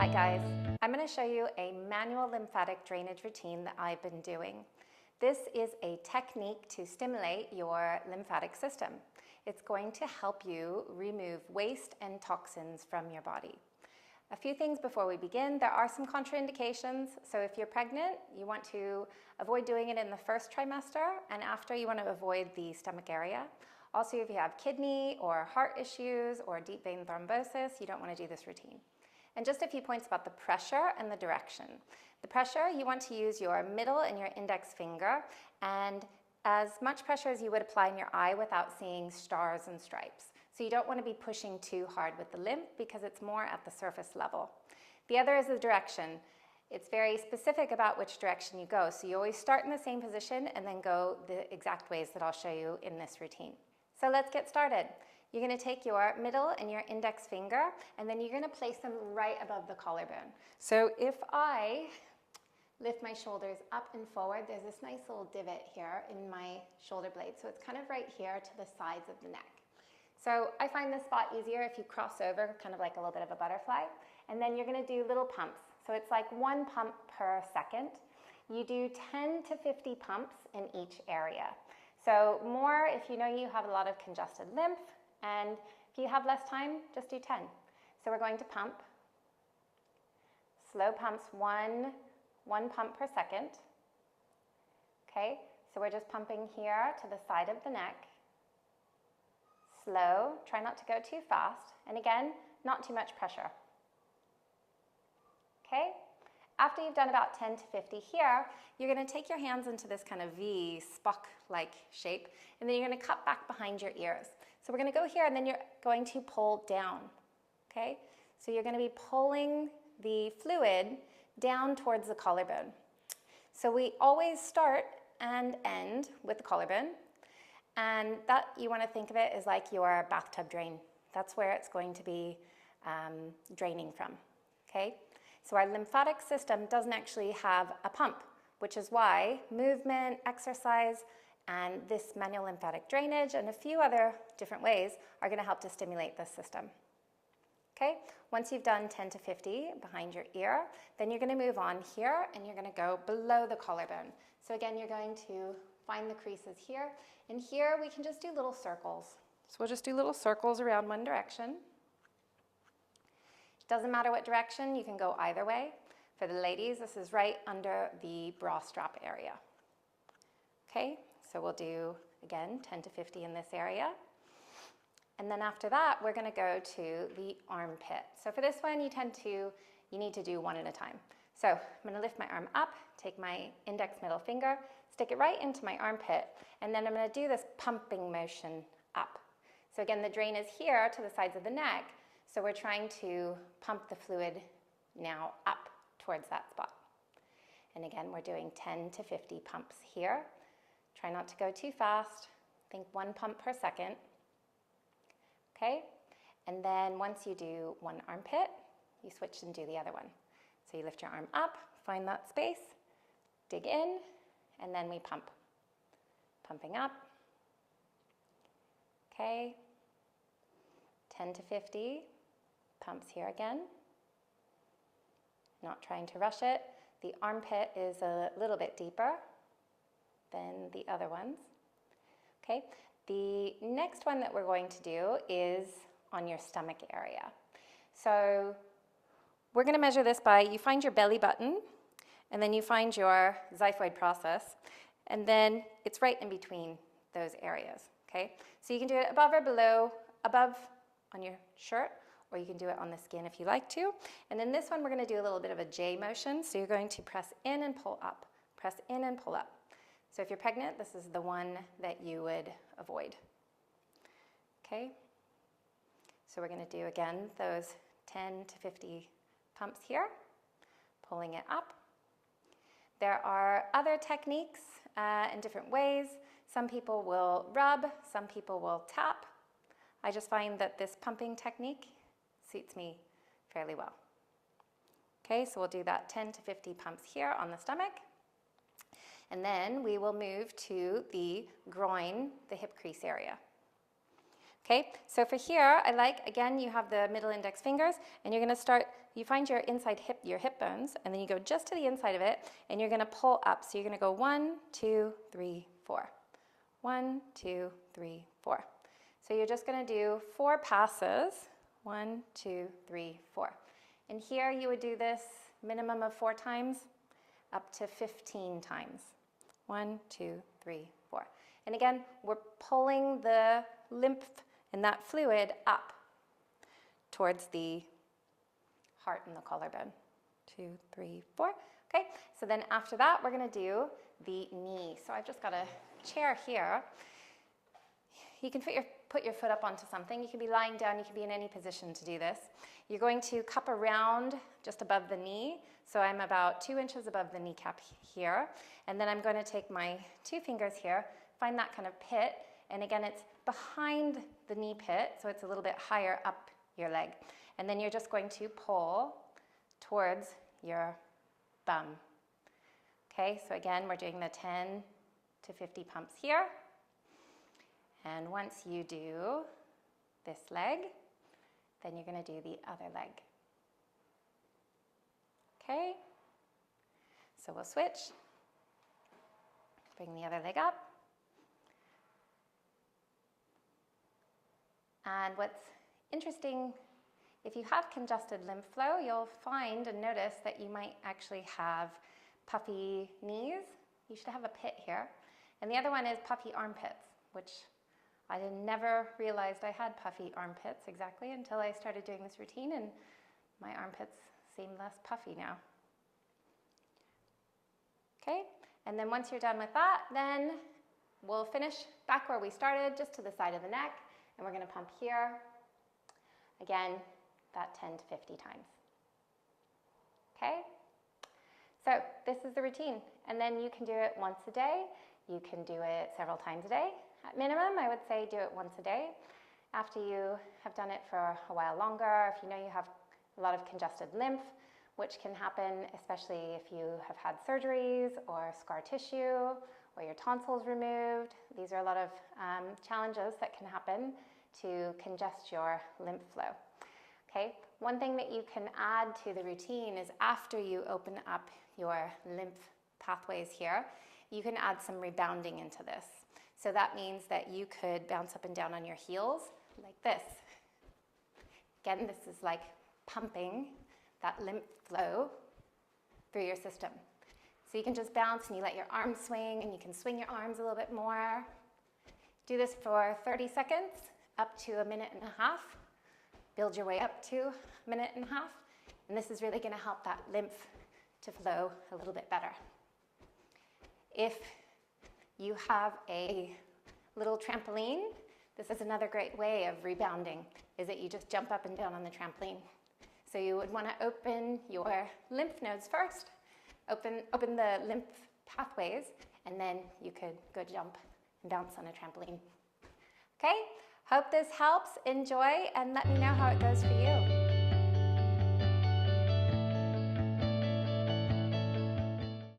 Hi guys, I'm going to show you a manual lymphatic drainage routine that I've been doing. This is a technique to stimulate your lymphatic system. It's going to help you remove waste and toxins from your body. A few things before we begin. There are some contraindications. So if you're pregnant, you want to avoid doing it in the first trimester, and after you want to avoid the stomach area. Also, if you have kidney or heart issues or deep vein thrombosis, you don't want to do this routine. And just a few points about the pressure and the direction. The pressure, you want to use your middle and your index finger, and as much pressure as you would apply in your eye without seeing stars and stripes. So you don't want to be pushing too hard with the lymph because it's more at the surface level. The other is the direction. It's very specific about which direction you go. So you always start in the same position and then go the exact ways that I'll show you in this routine. So let's get started. You're going to take your middle and your index finger, and then you're going to place them right above the collarbone. So if I lift my shoulders up and forward, there's this nice little divot here in my shoulder blade. So it's kind of right here to the sides of the neck. So I find this spot easier if you cross over, kind of like a little bit of a butterfly. And then you're going to do little pumps. So it's like 1 pump per second. You do 10 to 50 pumps in each area. So more if you know you have a lot of congested lymph, and if you have less time, just do 10. So we're going to pump. Slow pumps, one pump per second. Okay, so we're just pumping here to the side of the neck. Slow, try not to go too fast. And again, not too much pressure. Okay, after you've done about 10 to 50 here, you're going to take your hands into this kind of V, Spock-like shape, and then you're going to cut back behind your ears. So we're going to go here, and then you're going to pull down. Okay, so you're going to be pulling the fluid down towards the collarbone. So we always start and end with the collarbone, and that you want to think of it as like your bathtub drain. That's where it's going to be draining from. Okay, so our lymphatic system doesn't actually have a pump, which is why movement, exercise, and this manual lymphatic drainage and a few other different ways are going to help to stimulate this system. Okay, once you've done 10 to 50 behind your ear, then you're going to move on here and you're going to go below the collarbone. So again, you're going to find the creases here, and here we can just do little circles. So we'll just do little circles around one direction. Doesn't matter what direction, you can go either way. For the ladies, this is right under the bra strap area. Okay, so we'll do, again, 10 to 50 in this area. And then after that, we're going to go to the armpit. So for this one, you need to do one at a time. So I'm going to lift my arm up, take my index middle finger, stick it right into my armpit, and then I'm going to do this pumping motion up. So again, the drain is here to the sides of the neck, so we're trying to pump the fluid now up towards that spot. And again, we're doing 10 to 50 pumps here. Try not to go too fast. Think 1 pump per second. Okay, and then once you do one armpit, you switch and do the other one. So you lift your arm up, find that space, dig in, and then we pump. Pumping up. Okay, 10 to 50 pumps here again. Not trying to rush it. The armpit is a little bit deeper than the other ones. Okay, the next one that we're going to do is on your stomach area. So we're going to measure this by, you find your belly button, and then you find your xiphoid process, and then it's right in between those areas. Okay, so you can do it above or below, above on your shirt, or you can do it on the skin if you like to. And then this one, we're going to do a little bit of a J motion. So you're going to press in and pull up, press in and pull up. So if you're pregnant, this is the one that you would avoid. Okay, so we're going to do again those 10 to 50 pumps here, pulling it up. There are other techniques in different ways. Some people will rub, some people will tap. I just find that this pumping technique suits me fairly well. Okay, so we'll do that 10 to 50 pumps here on the stomach. And then we will move to the groin, the hip crease area. Okay, so for here, again, you have the middle index fingers, and you're going to start, you find your your hip bones, and then you go just to the inside of it, and you're going to pull up. So you're going to go 1, 2, 3, 4. 1, 2, 3, 4. So you're just going to do 4 passes. 1, 2, 3, 4. And here you would do this minimum of 4 times, up to 15 times. 1, 2, 3, 4. And again, we're pulling the lymph and that fluid up towards the heart and the collarbone. 2, 3, 4. Okay, so then after that, we're going to do the knee. So I've just got a chair here. You can put your foot up onto something. You can be lying down. You can be in any position to do this. You're going to cup around just above the knee. So I'm about 2 inches above the kneecap here. And then I'm going to take my 2 fingers here, find that kind of pit. And again, it's behind the knee pit, so it's a little bit higher up your leg. And then you're just going to pull towards your bum. Okay, so again, we're doing the 10 to 50 pumps here. And once you do this leg, then you're going to do the other leg. Okay, so we'll switch. Bring the other leg up. And what's interesting, if you have congested lymph flow, you'll find and notice that you might actually have puffy knees. You should have a pit here. And the other one is puffy armpits, which I never realized I had puffy armpits exactly until I started doing this routine, and my armpits seem less puffy now. Okay, and then once you're done with that, then we'll finish back where we started, just to the side of the neck. And we're going to pump here, again, that 10 to 50 times. Okay? So this is the routine. And then you can do it once a day. You can do it several times a day. At minimum, I would say do it once a day. After you have done it for a while longer, if you know you have a lot of congested lymph, which can happen especially if you have had surgeries or scar tissue, or your tonsils removed. These are a lot of challenges that can happen to congest your lymph flow. Okay, one thing that you can add to the routine is after you open up your lymph pathways here, you can add some rebounding into this. So that means that you could bounce up and down on your heels like this. Again, this is like pumping that lymph flow through your system. So you can just bounce and you let your arms swing, and you can swing your arms a little bit more. Do this for 30 seconds, up to 1.5 minutes. Build your way up to 1.5 minutes. And this is really going to help that lymph to flow a little bit better. If you have a little trampoline, this is another great way of rebounding, is that you just jump up and down on the trampoline. So you would want to open your lymph nodes first, open the lymph pathways, and then you could go jump and bounce on a trampoline. Okay, hope this helps. Enjoy, and let me know how it goes for you.